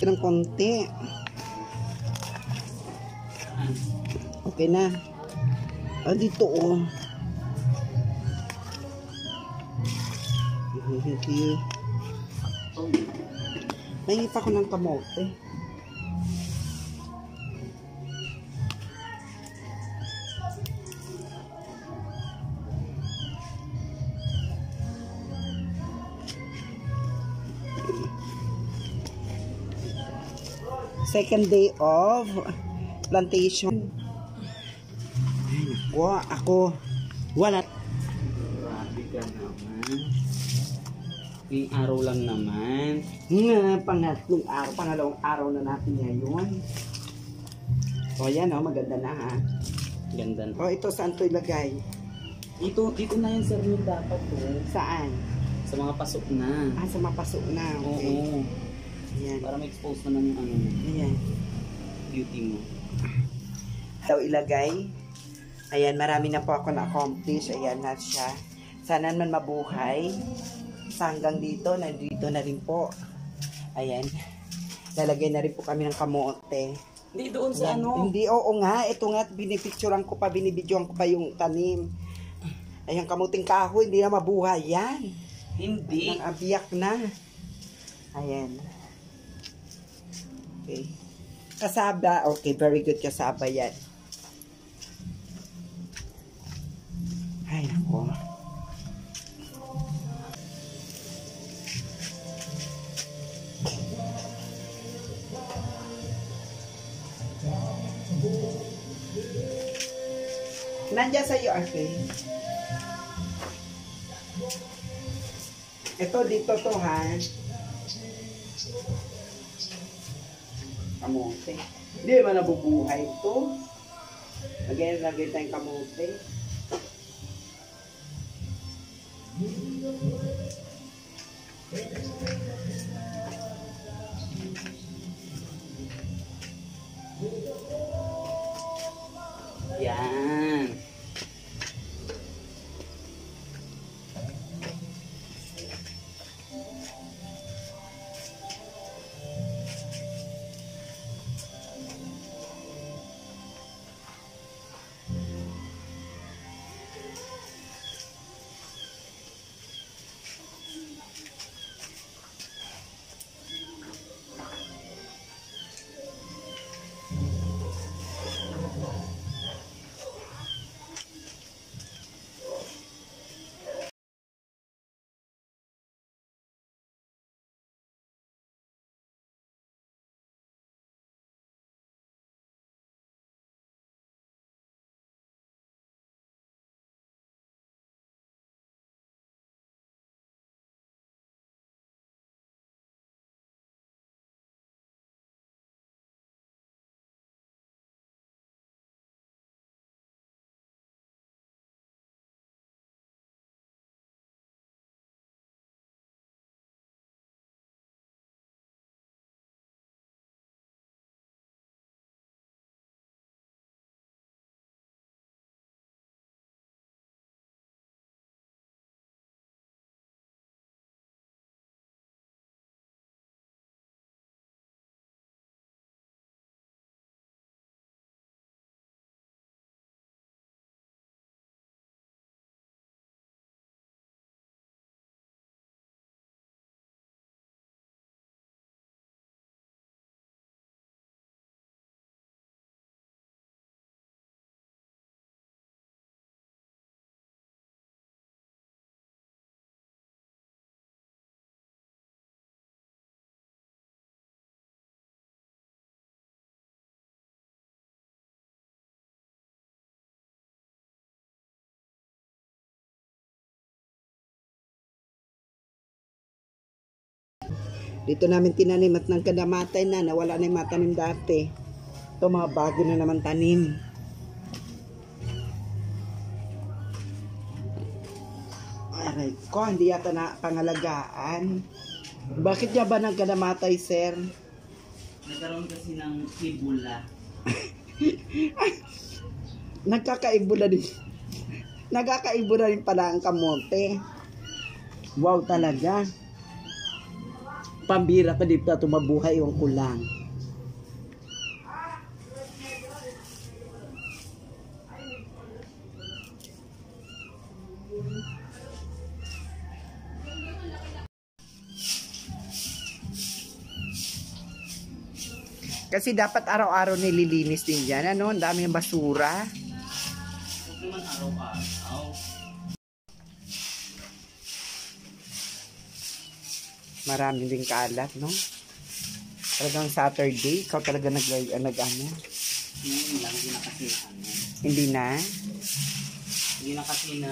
ng konti. Okay na. Ah, dito oh. Thank you. Mahingi pa ko ng kamote. Second day of plantation. Ay, naku, ako wala. Grabe ka naman. Yung araw lang naman. Pangalawang araw na natin ngayon. O yan o, maganda na ha. Ganda na. O ito, saan ito ilagay? Dito na yan sir yung dapat to. Saan? Sa mga pasok na. Ah, sa mapasok na. Okay. Oo. Ayan. Para ma-expose na ng ano, Ayan. beauty mo. Daw ilagay. Ayan, marami na po ako na-accomplish. Ayan na siya. Sana naman mabuhay. Sa hanggang dito, nandito na rin po. Ayan. Lalagay na rin po kami ng kamote. Hindi doon sa Ayan. ano. Hindi, oo nga. Ito nga, binipicturean ko pa, binibidyoan ko pa yung tanim. Ayan, kamuting kahoy, hindi na mabuhay yan. Hindi. Nang-abiyak na. Ayan. Okay. Kasaba. Okay, very good kasaba yan. Ay, nako. Nandiyan sa iyo, okay? Ito, dito to, ha? Kamote. Hindi naman nabubuhay ito. Lagay tayong kamote. Yan. Dito namin tinanim at nang kadamatay na, nawala na yung matanim dati. Ito mga bago na naman tanim. Aray ko, hindi yata na pangalagaan. Bakit niya ba nang kadamatay, sir? Nagkaroon kasi ng Ebola. Nagkakaibola din. Nagkakaibola rin pala ang kamote. Wow talaga. pambira ka dito at mabuhay yung kulang. Kasi dapat araw-araw nililinis din dyan. Ano? Ang dami ng basura. Huwag naman araw-araw. Marami din kalat, no? Talagang Saturday, ikaw talaga nag-ano? Ngayon lang, hindi na kasi na ano. Hindi na? Hindi na kasi na